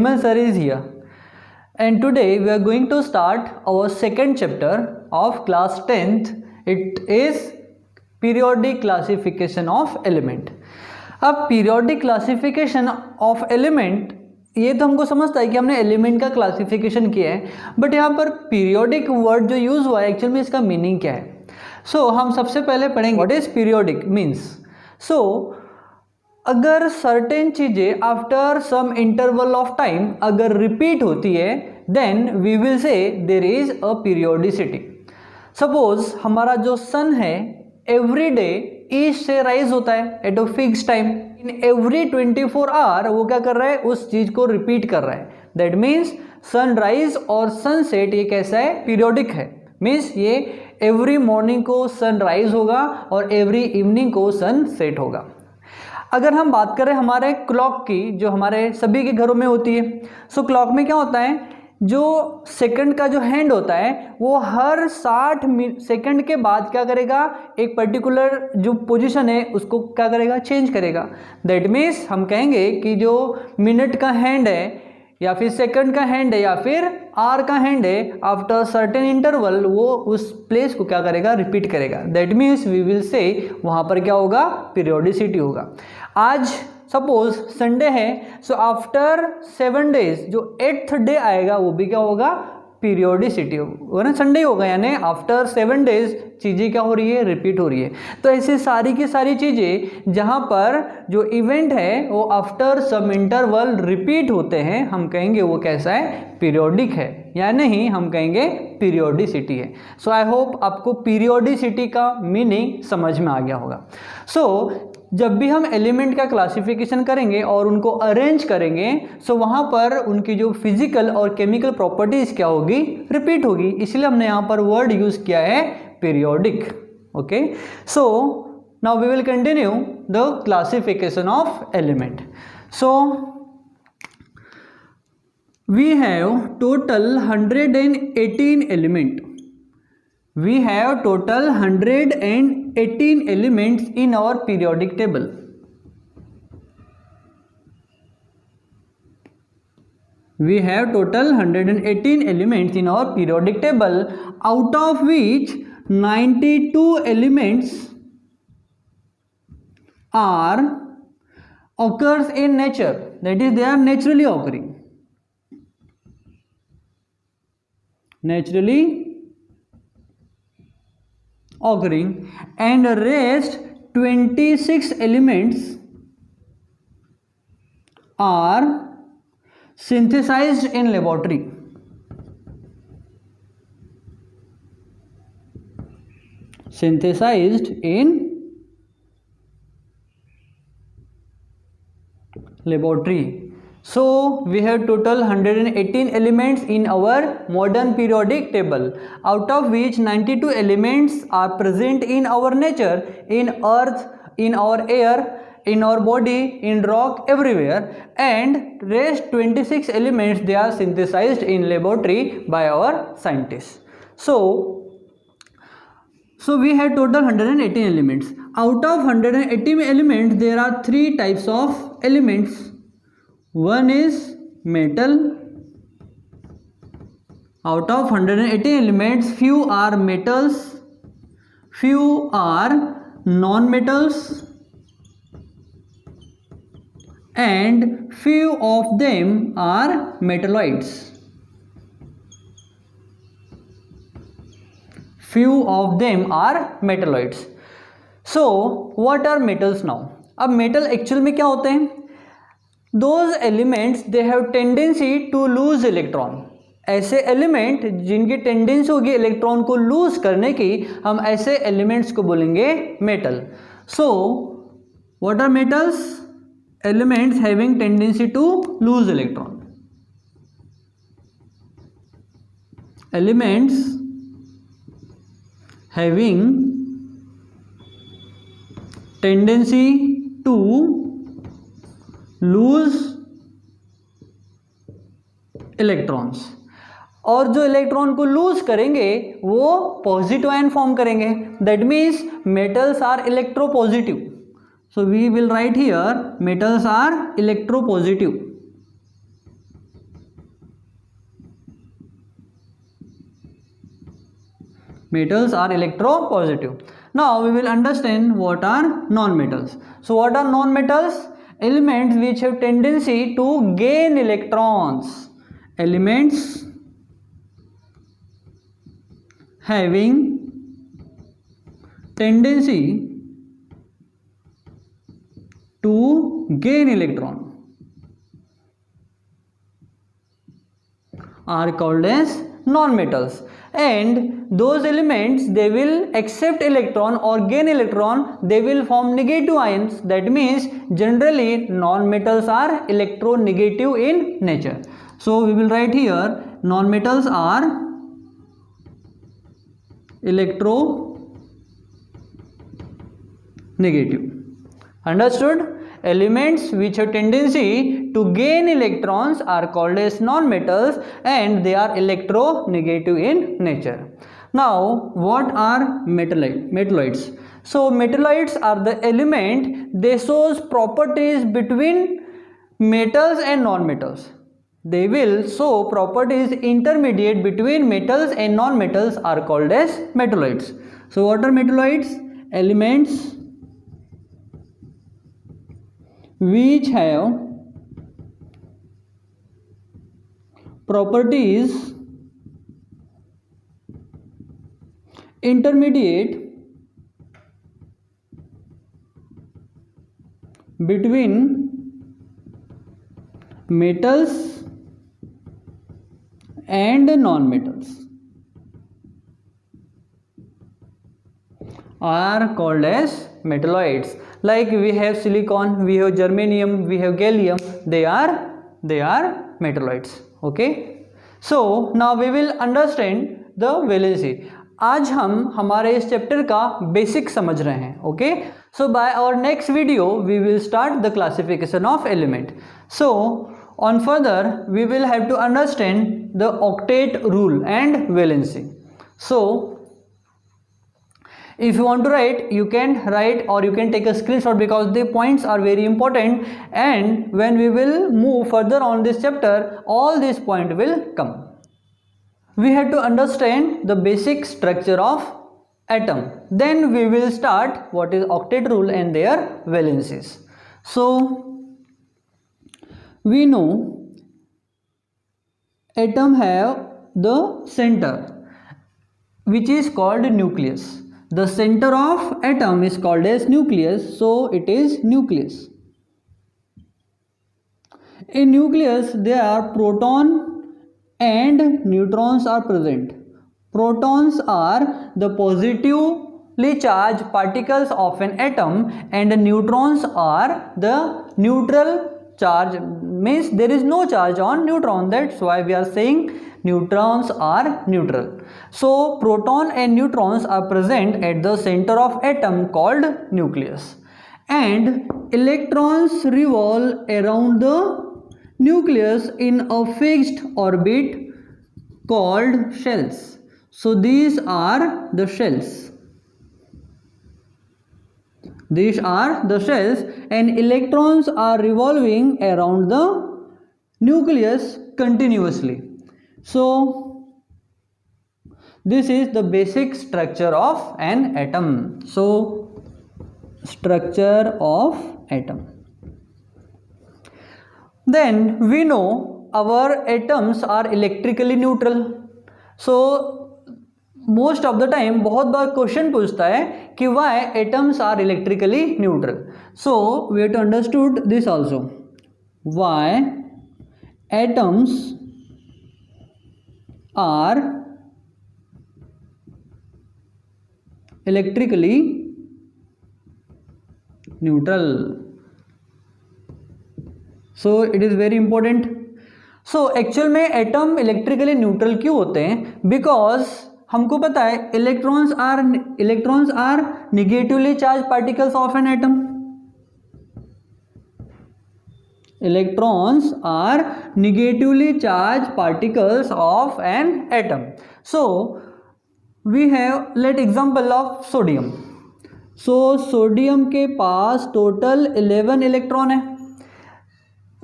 Sir is here, and today we are going to start our second chapter of class 10th. It is periodic classification of element. अब periodic classification of element, ये तो हमको समझता है कि हमने element का क्लासिफिकेशन किया है, बट यहाँ पर पीरियोडिक वर्ड जो यूज़ हुआ है एक्चुअल में इसका मीनिंग क्या है. सो हम सबसे पहले पढ़ेंगे what is periodic means. So अगर सर्टेन चीज़ें after some interval of time अगर रिपीट होती है then we will say there is a periodicity. Suppose हमारा जो सन है एवरी डे ईस्ट से राइज होता है at a fix time. In every 24 hour वो क्या कर रहा है, उस चीज़ को रिपीट कर रहा है. दैट मीन्स सनराइज और सनसेट ये कैसा है, पीरियोडिक है. मीन्स ये एवरी मॉर्निंग को सनराइज होगा और एवरी इवनिंग को सनसेट होगा. अगर हम बात करें हमारे क्लॉक की जो हमारे सभी के घरों में होती है, सो क्लॉक में क्या होता है, जो सेकंड का जो हैंड होता है वो हर 60 सेकंड के बाद क्या करेगा, एक पर्टिकुलर जो पोजीशन है उसको क्या करेगा, चेंज करेगा. दैट मीन्स हम कहेंगे कि जो मिनट का हैंड है या फिर सेकंड का हैंड है या फिर आवर का हैंड है, आफ्टर सर्टेन इंटरवल वो उस प्लेस को क्या करेगा, रिपीट करेगा. दैट मीन्स वी विल से वहाँ पर क्या होगा, पीरियोडिसिटी होगा. आज सपोज संडे है, सो आफ्टर 7 डेज जो 8th डे आएगा वो भी क्या होगा, पीरियोडिसिटी होगा ना, संडे होगा. यानी आफ्टर 7 डेज चीज़ें क्या हो रही है, रिपीट हो रही है. तो ऐसे सारी की सारी चीज़ें जहाँ पर जो इवेंट है वो आफ्टर सम इंटरवल रिपीट होते हैं, हम कहेंगे वो कैसा है, पीरियोडिक है, या नहीं हम कहेंगे पीरियोडिसिटी है. सो आई होप आपको पीरियोडिसिटी का मीनिंग समझ में आ गया होगा. सो जब भी हम एलिमेंट का क्लासिफिकेशन करेंगे और उनको अरेंज करेंगे, सो वहाँ पर उनकी जो फिजिकल और केमिकल प्रॉपर्टीज़ क्या होगी, रिपीट होगी. इसलिए हमने यहाँ पर वर्ड यूज़ किया है periodic. Okay, so now we will continue the classification of element. So we have total 118 element. We have total 118 elements in our periodic table. We have total 118 elements in our periodic table, out of which 92 elements are occurs in nature. That is, they are naturally occurring. Naturally occurring, and rest 26 elements are synthesized in laboratory. Synthesized in laboratory. So we have total 118 elements in our modern periodic table, out of which 92 elements are present in our nature, in earth, in our air, in our body, in rock, everywhere, and rest 26 elements they are synthesized in laboratory by our scientists. So we have total 118 elements. Out of 118 elements there are 3 types of elements. One is metal. Out of 118 elements, few are metals, few are non-metals, and few of them are metalloids. Few of them are metalloids. So what are metals now? अब metal actual में क्या होते हैं? Those elements they have tendency to lose electron. ऐसे element जिनकी tendency होगी electron को lose करने की, हम ऐसे एलिमेंट्स को बोलेंगे metal. So what are metals? Elements having tendency to lose electron. Elements having tendency to lose electrons. और जो इलेक्ट्रॉन को लूज करेंगे वो पॉजिटिव आयन फॉर्म करेंगे. That means metals are electropositive. So we will write here metals are electropositive. Metals are electropositive. Now we will understand what are non-metals. So what are non-metals? Elements which have tendency to gain electrons. Elements having tendency to gain electron are called as non-metals. And those elements, they will accept electron or gain electron, they will form negative ions. That means generally non-metals are electronegative in nature. So we will write here, non-metals are electronegative. Understood? Elements which have tendency to gain electrons are called as non-metals, and they are electronegative in nature. Now what are metalloids? So metalloids are the element, they shows properties between metals and non-metals. They will show properties intermediate between metals and non-metals are called as metalloids. So what are metalloids? Elements which have properties intermediate between metals and non-metals are called as metalloids. Like we have silicon, we have germanium, we have gallium, they are metalloids. Okay, so now we will understand the valency. आज हम हमारे इस chapter का basic समझ रहे हैं. Okay, so by our next video we will start the classification of element. So on further we will have to understand the octet rule and valency. So if you want to write, you can write or you can take a screenshot because the points are very important, and when we will move further on this chapter all these points will come. We have to understand the basic structure of atom, then we will start what is octet rule and their valencies. So we know atom have the center which is called nucleus. The center of atom is called as nucleus, so it is nucleus. In nucleus there are proton and neutrons are present. Protons are the positively charged particles of an atom and neutrons are the neutral charge, means there is no charge on neutron, that's why we are saying neutrons are neutral. So proton and neutrons are present at the center of atom called nucleus, and electrons revolve around the nucleus in a fixed orbit called shells. So these are the shells. These are the shells, and electrons are revolving around the nucleus continuously. So this is the basic structure of an atom. So structure of atom. Then we know our atoms are electrically neutral. So most of the time बहुत बार question पूछता है कि why atoms are electrically neutral. So we have to understood this also, why atoms are electrically neutral. So it is very important. So actual में atom electrically neutral क्यों होते हैं? Because हमको पता है electrons are negatively charge particles of an atom. Electrons are negatively charge particles of an atom. So we have let example of sodium. So sodium के पास total 11 electron है.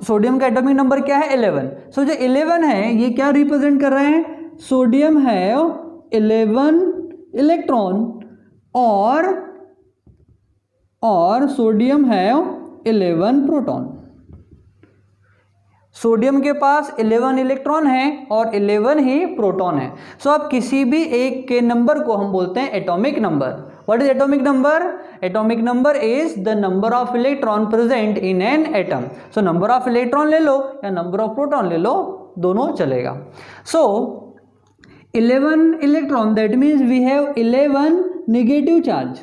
Sodium का atomic number क्या है? 11. सो जो 11 है ये क्या रिप्रेजेंट कर रहे हैं? सोडियम है 11 इलेक्ट्रॉन और सोडियम हैव 11 प्रोटॉन। सोडियम के पास 11 इलेक्ट्रॉन है और 11 ही प्रोटॉन है। सो अब किसी भी एक के नंबर को हम बोलते हैं atomic number. What is atomic number? Atomic number is the number of electron present in an atom. So number of electron ले लो या नंबर ऑफ प्रोटॉन ले लो, दोनों चलेगा। So 11 electron, that means we have 11 negative charge,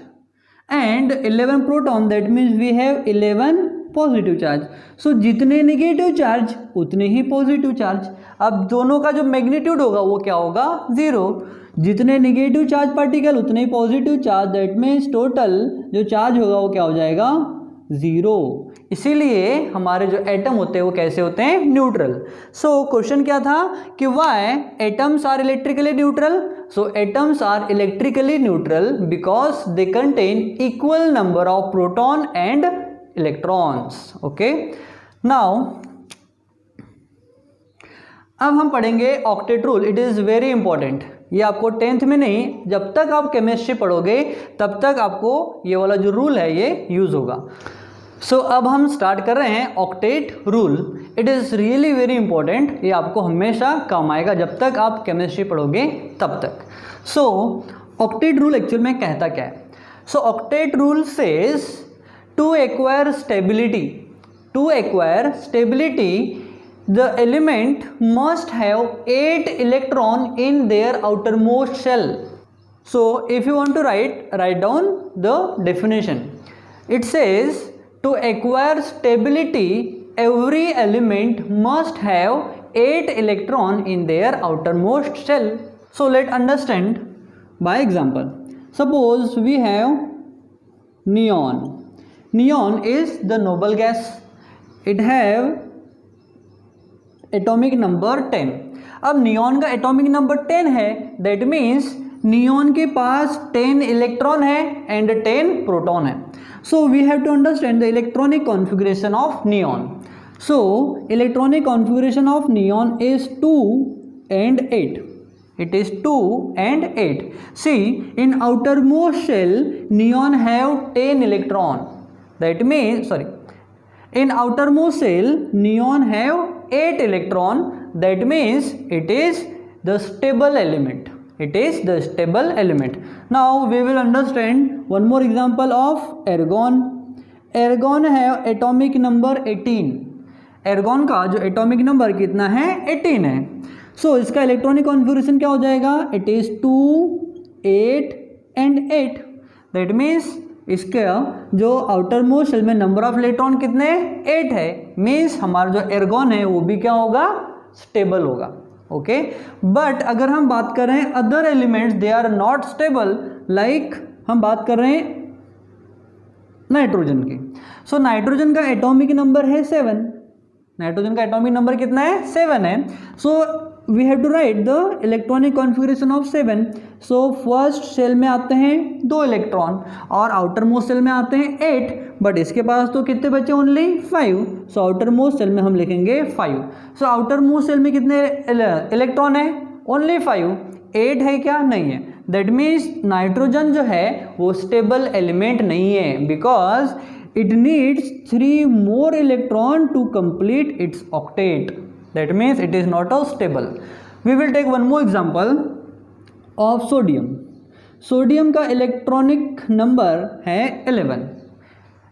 and 11 proton, that means we have 11 positive charge. So जितने negative charge उतने ही positive charge. अब दोनों का जो मैग्नीट्यूड होगा वो क्या होगा? 0। जितने नेगेटिव चार्ज पार्टिकल उतने ही positive charge, that means total जो चार्ज होगा वो क्या हो जाएगा? 0। इसीलिए हमारे जो एटम होते हैं वो कैसे होते हैं? न्यूट्रल। सो क्वेश्चन क्या था कि why atoms are electrically neutral? So atoms are electrically neutral because they contain equal number of proton and electrons. Okay, now अब हम पढ़ेंगे octet rule. It is very important. ये आपको 10th में नहीं, जब तक आप केमिस्ट्री पढ़ोगे तब तक आपको ये वाला जो रूल है ये यूज होगा। सो अब हम स्टार्ट कर रहे हैं octet rule. It is really very important. ये आपको हमेशा काम आएगा जब तक आप केमिस्ट्री पढ़ोगे तब तक। सो ऑक्टेट रूल एक्चुअल में कहता क्या है? So octet rule says to acquire stability the element must have 8 electron in their outermost shell. So if you want to write down the definition, it says to acquire stability every element must have 8 electron in their outermost shell. So let's understand by example. Suppose we have neon. Neon is the noble gas. It have atomic number 10. अब neon का atomic number 10 है, that means neon के पास 10 electron है and 10 proton है। So we have to understand the electronic configuration of neon. So electronic configuration of neon is 2 and 8. It is 2 and 8. See, in outermost shell, neon have 10 electron. That means, in outermost shell, neon have 8 electron. That means it is the stable element. It is the stable element. Now we will understand one more example of argon. Argon have atomic number 18. Argon का जो atomic number कितना है? 18 है। So इसका electronic configuration क्या हो जाएगा? It is 2, 8 and 8. That means इसका जो आउटर मोस्ट शेल में नंबर ऑफ इलेक्ट्रॉन कितने? 8 है। मीन्स हमारा जो एर्गॉन है वो भी क्या होगा? स्टेबल होगा। ओके, बट अगर हम बात कर रहे हैं other elements, they are not stable. Like हम बात कर रहे हैं नाइट्रोजन की। सो नाइट्रोजन का एटॉमिक नंबर है 7। नाइट्रोजन का एटॉमिक नंबर कितना है? 7 है। So we have to write the electronic configuration of 7. So first shell में आते हैं 2 इलेक्ट्रॉन और आउटर मोस्ट सेल में आते हैं 8, बट इसके पास तो कितने बचे? Only 5. So outer most shell में हम लिखेंगे 5. सो आउटर मोस्ट सेल में कितने इलेक्ट्रॉन है? ओनली 5. 8 है क्या? नहीं है। दैट मीन्स नाइट्रोजन जो है वो स्टेबल एलिमेंट नहीं है, because it needs 3 more electron to complete its octet. That means it is not a stable. We will take one more example of sodium. Sodium का इलेक्ट्रॉनिक नंबर है 11.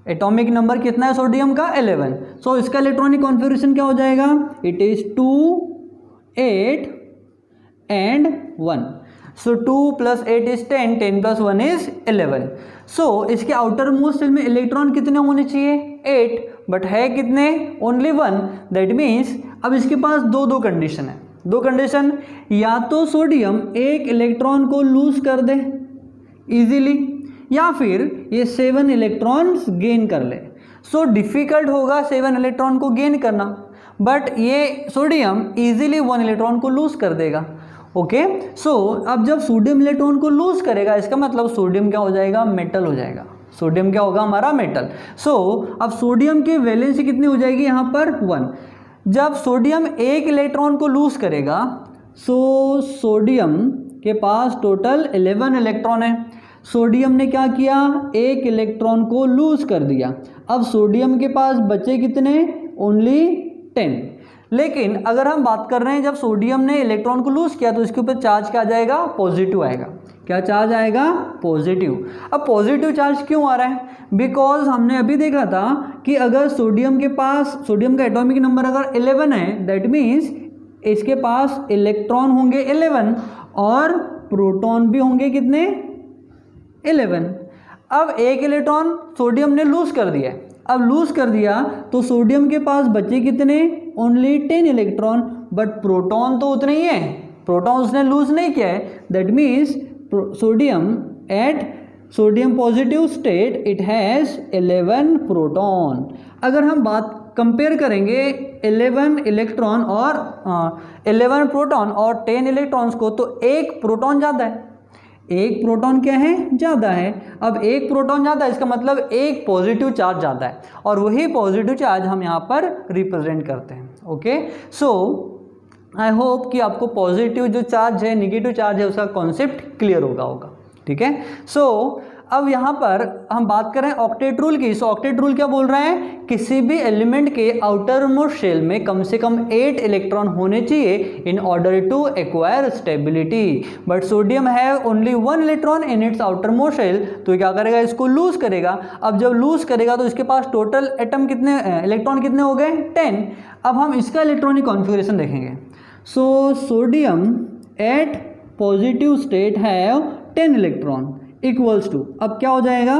Atomic number कितना है sodium का? 11. सो इसका electronic configuration क्या हो जाएगा? It is 2, 8 and 1. So 2 + 8 is 10, 10 + 1 is 11. सो इसके आउटर मोस्ट सेल में इलेक्ट्रॉन कितने होने चाहिए? 8, बट है कितने? ओनली 1. दैट मीन्स अब इसके पास दो कंडीशन है। 2 कंडीशन, या तो सोडियम एक इलेक्ट्रॉन को लूज कर दे इजीली, या फिर ये 7 इलेक्ट्रॉन्स गेन कर ले। सो डिफ़िकल्ट होगा 7 इलेक्ट्रॉन को गेन करना, बट ये सोडियम इजीली 1 इलेक्ट्रॉन को लूज कर देगा। ओके, सो अब जब सोडियम इलेक्ट्रॉन को लूज करेगा, इसका मतलब सोडियम क्या हो जाएगा? मेटल हो जाएगा। सोडियम क्या होगा? हमारा मेटल। सो अब सोडियम की वैलेंसी कितनी हो जाएगी यहाँ पर? 1. जब सोडियम एक इलेक्ट्रॉन को लूज करेगा, सो सोडियम के पास टोटल 11 इलेक्ट्रॉन है। सोडियम ने क्या किया, एक इलेक्ट्रॉन को लूज कर दिया। अब सोडियम के पास बचे कितने, ओनली 10। लेकिन अगर हम बात कर रहे हैं जब सोडियम ने इलेक्ट्रॉन को लूज किया तो इसके ऊपर चार्ज क्या आ जाएगा, पॉजिटिव आएगा। क्या चार्ज आएगा, पॉजिटिव। अब पॉजिटिव चार्ज क्यों आ रहा है, बिकॉज हमने अभी देखा था कि अगर सोडियम के पास, सोडियम का एटॉमिक नंबर अगर 11 है, दैट मीन्स इसके पास इलेक्ट्रॉन होंगे 11 और प्रोटॉन भी होंगे कितने, 11। अब एक इलेक्ट्रॉन सोडियम ने लूज कर दिया, अब लूज कर दिया तो सोडियम के पास बचे कितने, ओनली 10 इलेक्ट्रॉन, बट प्रोटॉन तो उतने ही है, प्रोटॉन उसने लूज नहीं किया है। That means sodium at sodium positive state it has 11 proton. अगर हम बात कंपेयर करेंगे 11 इलेक्ट्रॉन और 11 प्रोटॉन और 10 इलेक्ट्रॉन्स को, तो एक प्रोटॉन ज़्यादा है, एक प्रोटॉन क्या है, ज़्यादा है। अब एक प्रोटॉन ज़्यादा है इसका मतलब एक पॉजिटिव चार्ज ज़्यादा है, और वही पॉजिटिव चार्ज हम यहाँ पर रिप्रेजेंट करते हैं। ओके, सो आई होप कि आपको पॉजिटिव जो चार्ज है, नेगेटिव चार्ज है, उसका कॉन्सेप्ट क्लियर होगा। ठीक है, सो अब यहाँ पर हम बात करें ऑक्टेट रूल की। सो ऑक्टेट रूल क्या बोल रहा है, किसी भी एलिमेंट के आउटर मोस्ट शेल में कम से कम 8 इलेक्ट्रॉन होने चाहिए in order to acquire stability, but sodium है only 1 electron in its outer most shell, तो क्या करेगा, इसको लूज करेगा। अब जब लूज करेगा तो इसके पास टोटल एटम कितने, इलेक्ट्रॉन कितने हो गए, 10। अब हम इसका इलेक्ट्रॉनिक कॉन्फ़िगरेशन देखेंगे। So sodium at positive state have 10 electron equals to, अब क्या हो जाएगा,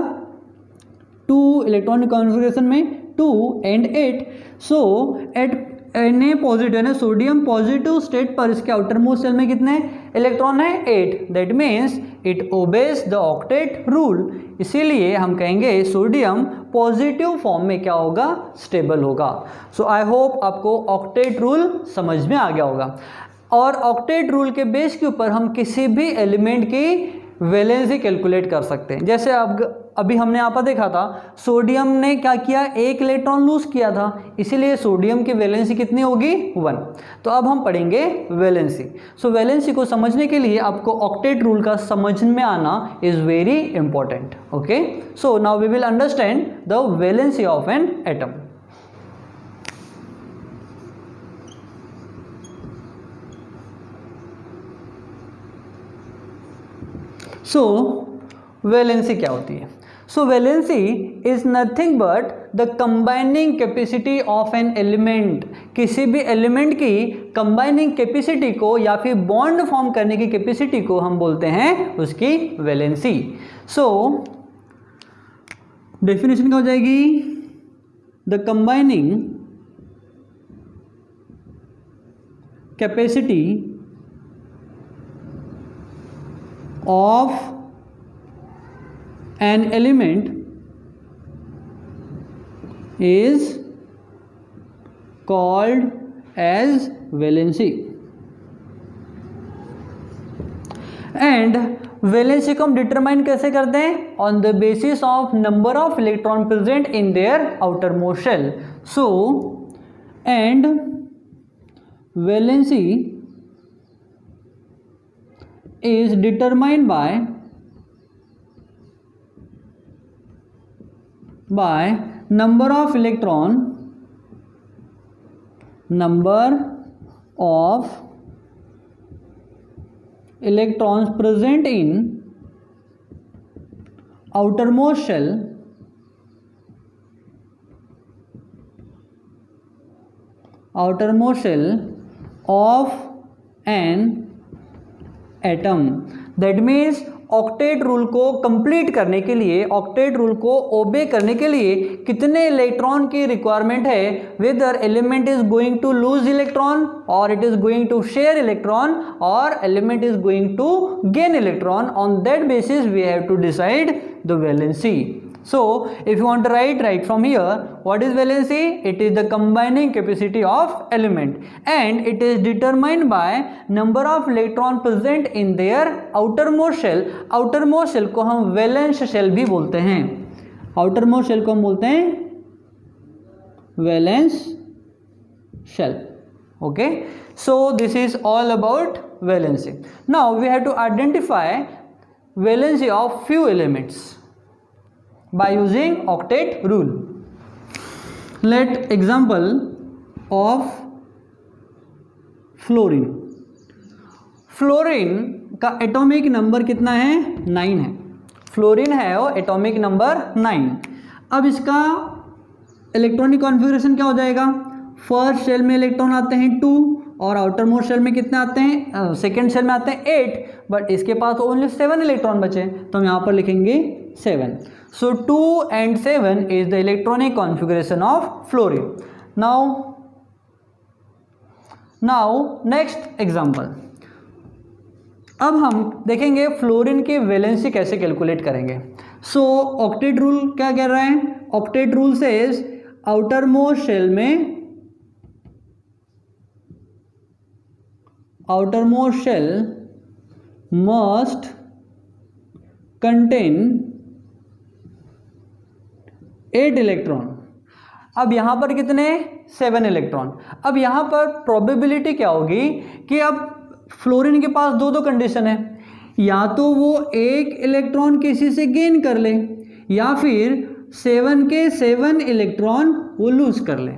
2 इलेक्ट्रॉनिक कॉन्फ़िगरेशन में 2 and 8। So at Na positive है ना, सोडियम पॉजिटिव स्टेट पर इसके आउटर मोस्ट सेल में कितने इलेक्ट्रॉन है, 8। That means it obeys the octet rule, इसीलिए हम कहेंगे सोडियम पॉजिटिव फॉर्म में क्या होगा, स्टेबल होगा। सो आई होप आपको ऑक्टेट रूल समझ में आ गया होगा। और ऑक्टेट रूल के बेस के ऊपर हम किसी भी एलिमेंट की वैलेंसी कैलकुलेट कर सकते हैं। जैसे अब अभी हमने यहाँ पर देखा था, सोडियम ने क्या किया, एक इलेक्ट्रॉन लूज किया था, इसीलिए सोडियम की वैलेंसी कितनी होगी, 1। तो अब हम पढ़ेंगे वैलेंसी। सो वैलेंसी को समझने के लिए आपको ऑक्टेट रूल का समझ में आना is very important. Okay, so now we will understand the valency of an atom. So valency क्या होती है, so valency is nothing but the combining capacity of an element. किसी भी एलिमेंट की कंबाइनिंग कैपेसिटी को या फिर बॉन्ड फॉर्म करने की कैपेसिटी को हम बोलते हैं उसकी वैलेंसी। सो डेफिनेशन क्या हो जाएगी, the combining capacity of an element is called as valency, and valency को हम डिटरमाइन कैसे करते हैं, on the basis of number of electron present in their outer most shell. So and valency is determined by number of electrons present in outermost shell of an atom. That means octet rule को complete करने के लिए, octet rule को ओबे करने के लिए कितने इलेक्ट्रॉन की रिक्वायरमेंट है, whether element is going to lose electron और it is going to share electron और element is going to gain electron. On that basis we have to decide the valency. So if you want to write from here, what is valency? It is the combining capacity of element and it is determined by number of electron present in their outermost shell। outermost shell को हम valence shell भी बोलते हैं, outermost shell को हम बोलते हैं valence shell। Okay, So this is all about valency. Now we have to identify valency of few elements by using octet rule. Let example of fluorine. Fluorine का atomic number कितना है? 9 है. Fluorine है वो एटॉमिक नंबर 9. अब इसका electronic configuration क्या हो जाएगा? फर्स्ट शेल में इलेक्ट्रॉन आते हैं 2 और आउटर मोस्ट शेल में कितने आते हैं? सेकेंड शेल में आते हैं 8, बट इसके पास ओनली 7 इलेक्ट्रॉन बचे, तो हम यहाँ पर लिखेंगे 7. सो 2 and 7 is the electronic configuration of fluorine. Now next example. अब हम देखेंगे फ्लोरीन की वैलेंसी कैसे कैलकुलेट करेंगे. सो ऑक्टेट रूल क्या कह रहा है? Octet rule says outer most shell must contain 8 electron. अब यहाँ पर कितने? 7 इलेक्ट्रॉन. अब यहाँ पर प्रोबेबिलिटी क्या होगी कि अब फ्लोरीन के पास दो कंडीशन है, या तो वो एक इलेक्ट्रॉन किसी से गेन कर ले या फिर 7 के 7 इलेक्ट्रॉन वो लूज कर ले.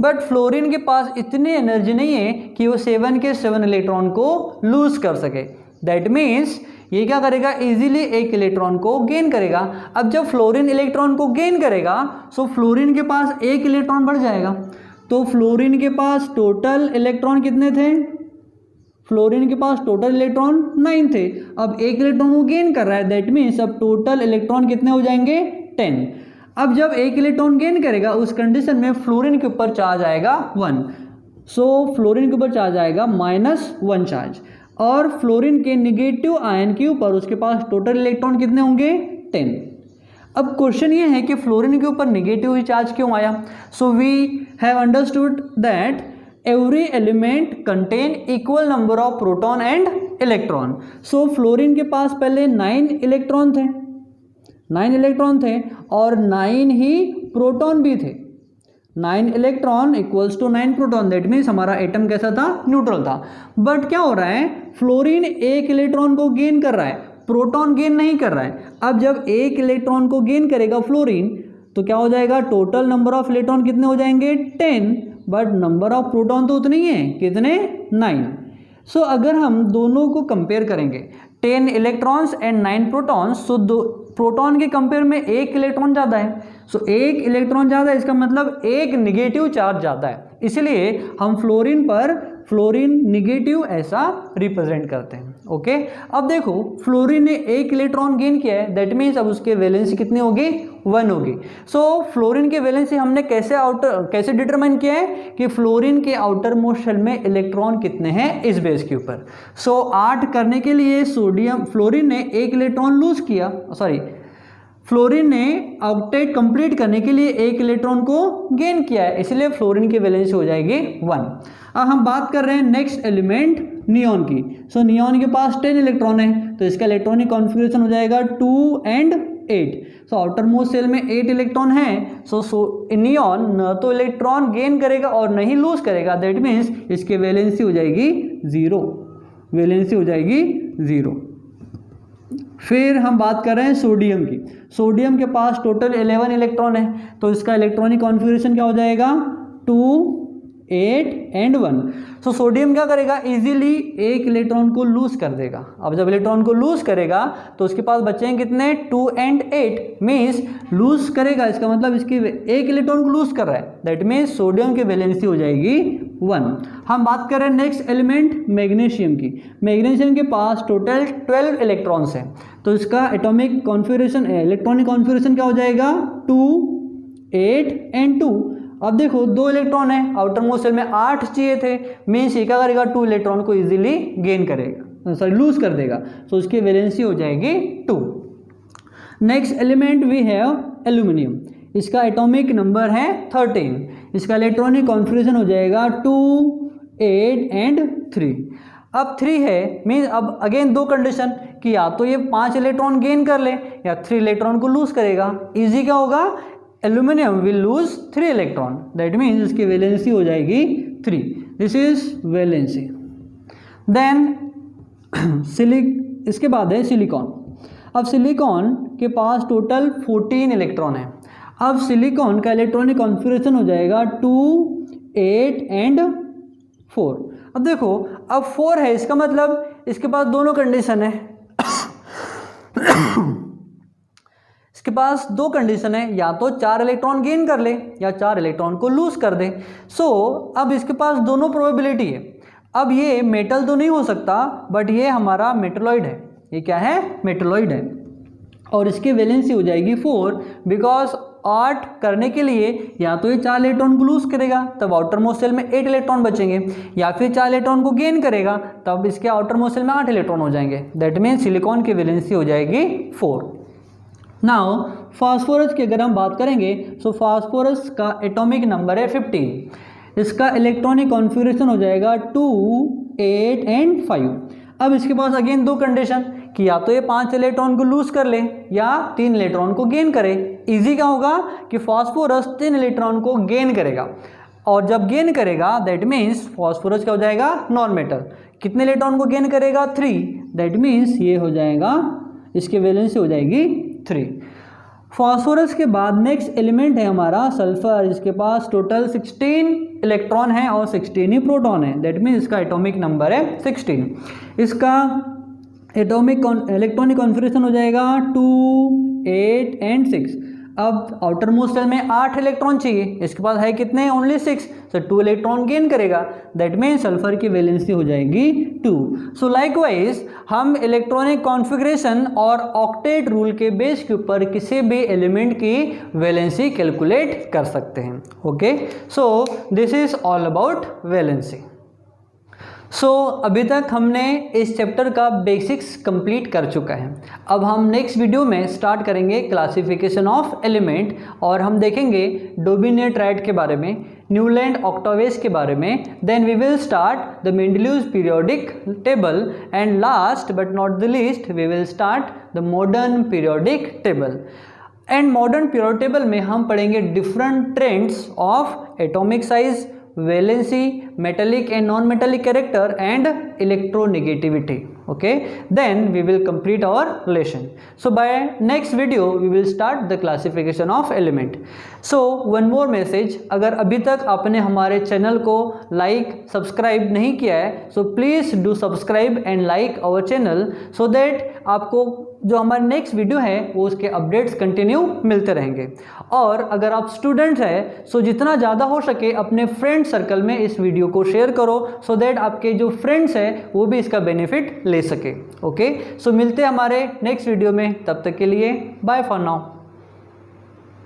बट फ्लोरीन के पास इतनी एनर्जी नहीं है कि वो 7 के 7 इलेक्ट्रॉन को लूज कर सके. दैट मीन्स ये क्या करेगा? इजीली एक इलेक्ट्रॉन को गेन करेगा. अब जब फ्लोरीन इलेक्ट्रॉन को गेन करेगा सो फ्लोरीन के पास एक इलेक्ट्रॉन बढ़ जाएगा. तो फ्लोरीन के पास टोटल इलेक्ट्रॉन कितने थे? फ्लोरीन के पास टोटल इलेक्ट्रॉन 9 थे. अब एक इलेक्ट्रॉन वो गेन कर रहा है, दैट मीन्स अब टोटल इलेक्ट्रॉन कितने हो जाएंगे? 10. अब जब एक इलेक्ट्रॉन गेन करेगा उस कंडीशन में फ्लोरीन के ऊपर चार्ज आएगा 1. सो फ्लोरीन के ऊपर चार्ज आएगा -1 चार्ज, और फ्लोरीन के निगेटिव आयन के ऊपर उसके पास टोटल इलेक्ट्रॉन कितने होंगे? 10. अब क्वेश्चन ये है कि फ्लोरीन के ऊपर निगेटिव चार्ज क्यों आया? So we have understood that every element contain equal number of proton and electron. So fluorine के पास पहले 9 इलेक्ट्रॉन थे और 9 ही प्रोटॉन भी थे. 9 electron equals to 9 proton. That means हमारा एटम कैसा था? न्यूट्रल था. बट क्या हो रहा है? फ्लोरीन एक इलेक्ट्रॉन को गेन कर रहा है, प्रोटॉन गेन नहीं कर रहा है. अब जब एक इलेक्ट्रॉन को गेन करेगा फ्लोरीन तो क्या हो जाएगा? टोटल नंबर ऑफ इलेक्ट्रॉन कितने हो जाएंगे? 10, बट नंबर ऑफ प्रोटॉन तो उतने ही है. कितने? 9. सो अगर हम दोनों को कंपेयर करेंगे 10 इलेक्ट्रॉन्स एंड 9 प्रोटॉन्स, सो दो प्रोटॉन के कंपेयर में एक इलेक्ट्रॉन ज़्यादा है. सो एक इलेक्ट्रॉन ज़्यादा है, इसका मतलब एक निगेटिव चार्ज ज़्यादा है. इसलिए हम फ्लोरीन पर फ्लोरीन निगेटिव ऐसा रिप्रेजेंट करते हैं. ओके. अब देखो फ्लोरीन ने एक इलेक्ट्रॉन गेन किया है, दैट मीन्स अब उसके वैलेंसी कितनी होगी? 1 होगी. सो फ्लोरीन के वैलेंसी हमने कैसे डिटरमाइन किया है कि फ्लोरीन के आउटर मोस्ट शेल में इलेक्ट्रॉन कितने हैं इस बेस के ऊपर. सो 8 करने के लिए फ्लोरीन ने एक इलेक्ट्रॉन लूज किया, फ्लोरीन ने ऑक्टेट कंप्लीट करने के लिए एक इलेक्ट्रॉन को गेन किया है, इसलिए फ्लोरीन की वैलेंसी हो जाएगी 1. अब हम बात कर रहे हैं नेक्स्ट एलिमेंट नियॉन की. सो नियॉन के पास 10 इलेक्ट्रॉन है, तो इसका इलेक्ट्रॉनिक कॉन्फ़िगरेशन हो जाएगा 2 and 8. So outer most shell में 8 इलेक्ट्रॉन है. सो नियॉन न तो इलेक्ट्रॉन गेन करेगा और नहीं लूज करेगा. दैट मीन्स इसकी वैलेंसी हो जाएगी 0. फिर हम बात कर रहे हैं सोडियम की. सोडियम के पास टोटल 11 इलेक्ट्रॉन है, तो इसका इलेक्ट्रॉनिक कॉन्फ़िगरेशन क्या हो जाएगा? 2, 8 and 1. सो सोडियम क्या करेगा? इजीली एक इलेक्ट्रॉन को लूज कर देगा. अब जब इलेक्ट्रॉन को लूज करेगा तो उसके पास बचेंगे कितने? 2 and 8. मीन्स लूज करेगा, इसका मतलब इसकी एक इलेक्ट्रॉन को लूज कर रहा है. दैट मीन्स सोडियम की वैलेंसी हो जाएगी 1. हम बात करें नेक्स्ट एलिमेंट मैग्नीशियम की. मैग्नीशियम के पास टोटल 12 इलेक्ट्रॉन्स हैं, तो इसका एटॉमिक कॉन्फ़िगरेशन इलेक्ट्रॉनिक कॉन्फ़िगरेशन क्या हो जाएगा? 2, 8 and 2. अब देखो 2 इलेक्ट्रॉन है, आउटर मोस्ट शेल में 8 चाहिए थे. मीन्स ये क्या करेगा? 2 इलेक्ट्रॉन को इजीली गेन करेगा, लूज कर देगा. सो उसकी वैलेंसी हो जाएगी 2. Next element we have aluminium. इसका एटॉमिक नंबर है 13. इसका इलेक्ट्रॉनिक कॉन्फ़िगरेशन हो जाएगा 2, 8 and 3. अब 3 है, मीन्स अब अगेन 2 कंडीशन कि या तो ये 5 इलेक्ट्रॉन गेन कर ले या 3 इलेक्ट्रॉन को लूज करेगा. इजी क्या होगा? Aluminium will lose 3 electron. That means इसकी वैलेंसी हो जाएगी 3. This is valency. देन इसके बाद है सिलिकॉन। अब सिलिकॉन के पास टोटल 14 इलेक्ट्रॉन है। अब सिलिकॉन का इलेक्ट्रॉनिक कॉन्फ़िगरेशन हो जाएगा 2, 8 एंड 4। अब देखो, अब 4 है, इसका मतलब इसके पास दोनों कंडीशन है इसके पास दो कंडीशन है, या तो 4 इलेक्ट्रॉन गेन कर ले या 4 इलेक्ट्रॉन को लूज कर दे। सो अब इसके पास दोनों प्रोबेबिलिटी है। अब ये मेटल तो नहीं हो सकता, बट ये हमारा मेटलॉइड है। ये क्या है? मेटलॉइड है। और इसकी वैलेंसी हो जाएगी 4, बिकॉज 8 करने के लिए या तो ये 4 इलेक्ट्रॉन को लूज करेगा, तब आउटर मोस्ट शेल में 8 इलेक्ट्रॉन बचेंगे, या फिर 4 इलेक्ट्रॉन को गेन करेगा, तब इसके आउटर मोस्ट शेल में 8 इलेक्ट्रॉन हो जाएंगे। दैट मीन्स सिलिकॉन की वैलेंसी हो जाएगी 4। नाउ फास्फोरस की अगर हम बात करेंगे, सो फास्फोरस का एटॉमिक नंबर है 15। इसका इलेक्ट्रॉनिक कॉन्फ़िगरेशन हो जाएगा 2, 8 एंड 5। अब इसके पास अगेन दो कंडीशन कि या तो ये 5 इलेक्ट्रॉन को लूज कर ले या 3 इलेक्ट्रॉन को गेन करे। इजी क्या होगा कि फास्फोरस 3 इलेक्ट्रॉन को गेन करेगा, और जब गेन करेगा दैट मीन्स फास्फोरस क्या हो जाएगा? Non metal. कितने इलेक्ट्रॉन को गेन करेगा? 3। दैट मीन्स ये हो जाएगा, इसकी वैलेंसी हो जाएगी 3। फास्फोरस के बाद नेक्स्ट एलिमेंट है हमारा सल्फर, जिसके पास टोटल 16 इलेक्ट्रॉन है और 16 ही प्रोटॉन है। दैट मीन्स इसका एटॉमिक नंबर है 16। इसका एटॉमिक इलेक्ट्रॉनिक कॉन्फ़िगरेशन हो जाएगा 2, 8 एंड 6। अब आउटर मोस्ट शेल में 8 इलेक्ट्रॉन चाहिए, इसके पास है कितने? ओनली 6। सो 2 इलेक्ट्रॉन गेन करेगा। दैट मीन्स सल्फर की वैलेंसी हो जाएगी 2। सो लाइकवाइज हम इलेक्ट्रॉनिक कॉन्फ़िगरेशन और ऑक्टेट रूल के बेस के ऊपर किसी भी एलिमेंट की वैलेंसी कैलकुलेट कर सकते हैं। Okay, so this is all about valency. So अभी तक हमने इस चैप्टर का बेसिक्स कंप्लीट कर चुका है। अब हम नेक्स्ट वीडियो में स्टार्ट करेंगे क्लासिफिकेशन ऑफ एलिमेंट, और हम देखेंगे डोबिनेट-राइट के बारे में, न्यूलैंड ऑक्टावेस के बारे में। Then we will start the Mendeleev periodic table, and last but not the least we will start the modern periodic table. And modern periodic table में हम पढ़ेंगे different trends of atomic size, valency, metallic and non-metallic character and electronegativity. Okay, then we will complete our lesson. So by next video we will start the classification of element. So one more message, अगर अभी तक आपने हमारे channel को like subscribe नहीं किया है, so please do subscribe and like our channel so that आपको जो हमारे नेक्स्ट वीडियो है वो उसके अपडेट्स कंटिन्यू मिलते रहेंगे। और अगर आप स्टूडेंट्स हैं, सो जितना ज़्यादा हो सके अपने फ्रेंड सर्कल में इस वीडियो को शेयर करो, सो दैट आपके जो फ्रेंड्स हैं वो भी इसका बेनिफिट ले सके। ओके, सो मिलते हैं हमारे नेक्स्ट वीडियो में, तब तक के लिए बाय फॉर नाउ।